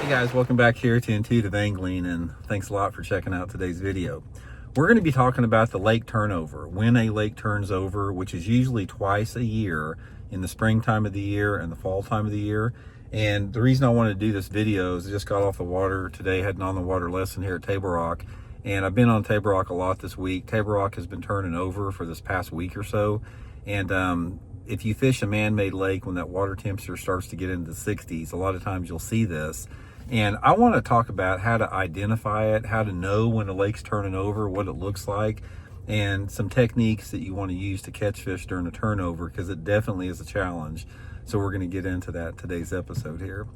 Hey guys, welcome back here to Intuitive Angling, and thanks a lot for checking out today's video. We're going to be talking about the lake turnover, when a lake turns over, which is usually twice a year, in the springtime of the year and the fall time of the year. And the reason I wanted to do this video is I just got off the water today, heading on the water lesson here at Table Rock. And I've been on Table Rock a lot this week. Table Rock has been turning over for this past week or so. And if you fish a man-made lake when that water temperature starts to get into the 60s, a lot of times you'll see this. And I want to talk about how to identify it, how to know when a lake's turning over, what it looks like, and some techniques that you want to use to catch fish during a turnover, because it definitely is a challenge. So we're going to get into that in today's episode here.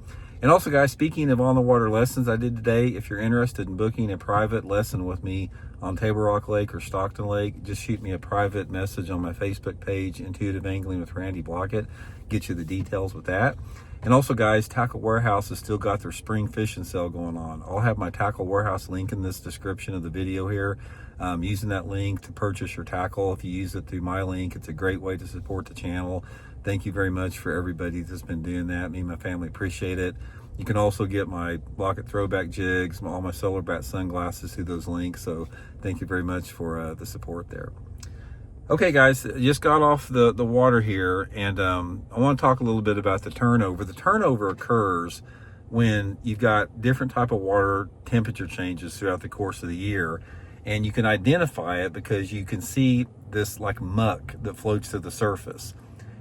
And also, guys, speaking of on the water lessons I did today, if you're interested in booking a private lesson with me on Table Rock Lake or Stockton Lake, just shoot me a private message on my Facebook page, Intuitive Angling with Randy Blaukat. Get you the details with that. And also, guys, Tackle Warehouse has still got their spring fishing sale going on. I'll have my Tackle Warehouse link in this description of the video here. Using that link to purchase your tackle. If you use it through my link, it's a great way to support the channel. Thank you very much for everybody that's been doing that. Me and my family appreciate it. You can also get my Blaukat Throwback jigs, all my solar bat sunglasses through those links. So thank you very much for the support there. Okay, guys, just got off the water here, and I want to talk a little bit about the turnover. The turnover occurs when you've got different type of water temperature changes throughout the course of the year, and you can identify it because you can see this like muck that floats to the surface,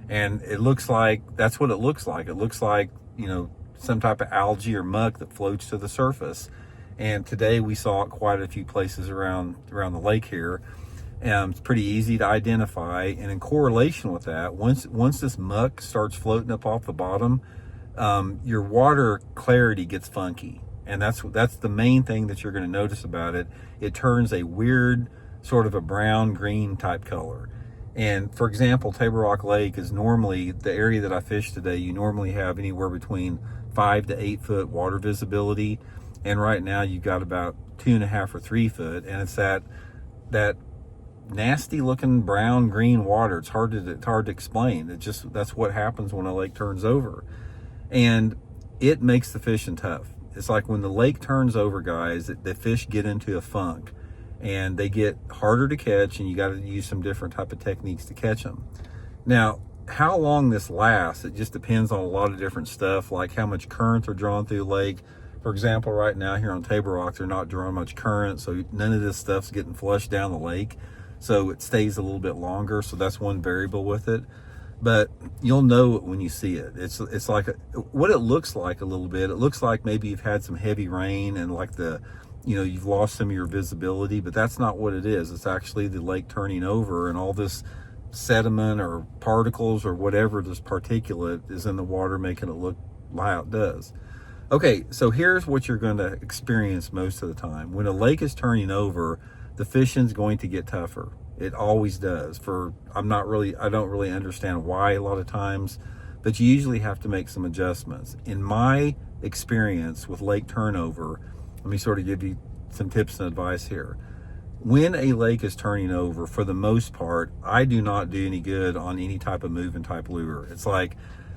and it looks like, that's what it looks like. It looks like, you know, some type of algae or muck that floats to the surface. And today we saw it quite a few places around the lake here. It's pretty easy to identify, and in correlation with that, once this muck starts floating up off the bottom, your water clarity gets funky, and that's the main thing that you're going to notice about it. It turns a weird sort of a brown green type color. And for example, Table Rock Lake is normally the area that I fished today. You normally have anywhere between 5 to 8 foot water visibility, and right now you've got about 2.5 or 3 foot, and it's that nasty looking brown green water. It's hard to explain. That's what happens when a lake turns over, and it makes the fishing tough. It's like when the lake turns over, guys, the fish get into a funk and they get harder to catch, and you got to use some different type of techniques to catch them. Now, how long this lasts, it just depends on a lot of different stuff, like how much current they're drawing through the lake. For example, right now here on Table Rock, they're not drawing much current, so none of this stuff's getting flushed down the lake. So it stays a little bit longer. So that's one variable with it. But you'll know it when you see it. It's like what it looks like a little bit. It looks like maybe you've had some heavy rain and like you've lost some of your visibility, but that's not what it is. It's actually the lake turning over, and all this sediment or particles or whatever, this particulate is in the water, making it look how it does. Okay, so here's what you're going to experience most of the time. When a lake is turning over, the fishing's going to get tougher. It always does. I don't really understand why a lot of times, but you usually have to make some adjustments. In my experience with lake turnover, let me sort of give you some tips and advice here. When a lake is turning over, for the most part, I do not do any good on any type of moving type lure. It's like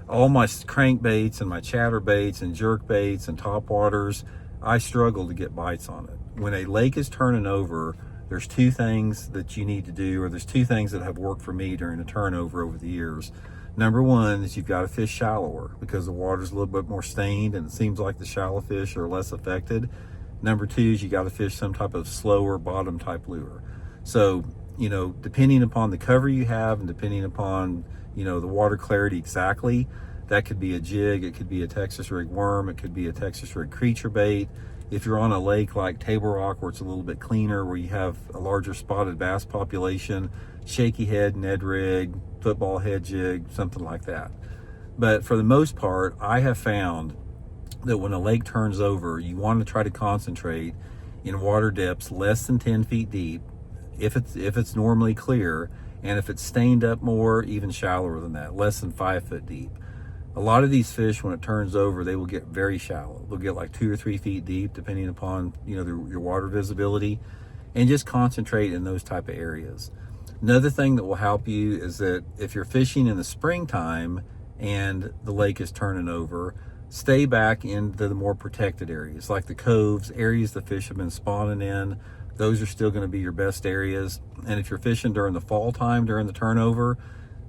all my crankbaits and my chatterbaits and jerk baits and topwaters, I struggle to get bites on it. When a lake is turning over, there's two things that you need to do, or there's two things that have worked for me during a turnover over the years. Number one is you've got to fish shallower, because the water's a little bit more stained and it seems like the shallow fish are less affected. Number two is you got to fish some type of slower bottom type lure. So, depending upon the cover you have and depending upon, the water clarity exactly, that could be a jig, it could be a Texas rig worm, it could be a Texas rig creature bait. If you're on a lake like Table Rock, where it's a little bit cleaner, where you have a larger spotted bass population, shaky head, Ned rig, football head jig, something like that. But for the most part, I have found that when a lake turns over, you want to try to concentrate in water depths less than 10 feet deep, if it's normally clear, and if it's stained up more, even shallower than that, less than 5 foot deep. A lot of these fish, when it turns over, they will get very shallow. They'll get like 2 or 3 feet deep, depending upon your water visibility, and just concentrate in those type of areas. Another thing that will help you is that if you're fishing in the springtime and the lake is turning over, stay back into the more protected areas, like the coves, areas the fish have been spawning in. Those are still going to be your best areas. And if you're fishing during the fall time, during the turnover,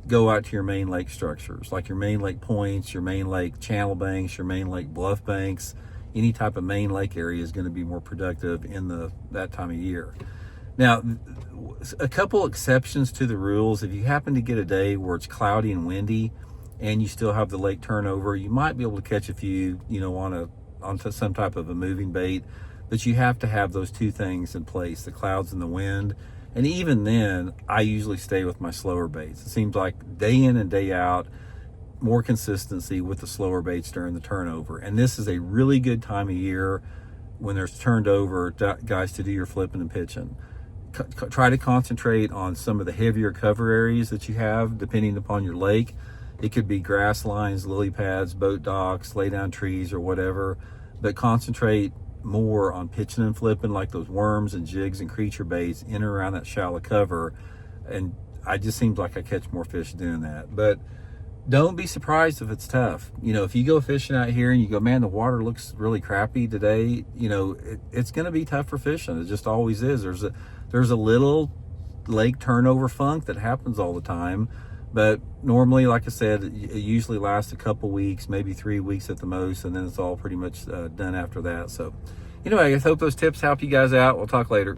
go out to your main lake structures, like your main lake points, your main lake channel banks, your main lake bluff banks. Any type of main lake area is going to be more productive in that time of year. Now, a couple exceptions to the rules. If you happen to get a day where it's cloudy and windy and you still have the lake turnover, you might be able to catch a few, onto some type of a moving bait. But you have to have those two things in place, the clouds and the wind. And even then, I usually stay with my slower baits. It seems like day in and day out, more consistency with the slower baits during the turnover. And this is a really good time of year when there's turned over, guys, to do your flipping and pitching. Try to concentrate on some of the heavier cover areas that you have, depending upon your lake. It could be grass lines, lily pads, boat docks, lay down trees, or whatever. But concentrate more on pitching and flipping, like those worms and jigs and creature baits in and around that shallow cover. And I just seems like I catch more fish doing that. But don't be surprised if it's tough. If you go fishing out here and you go, man, the water looks really crappy today, it's going to be tough for fishing. It just always is. There's a little lake turnover funk that happens all the time. But normally, like I said, it usually lasts a couple weeks, maybe 3 weeks at the most, and then it's all pretty much done after that. So anyway, I hope those tips help you guys out. We'll talk later.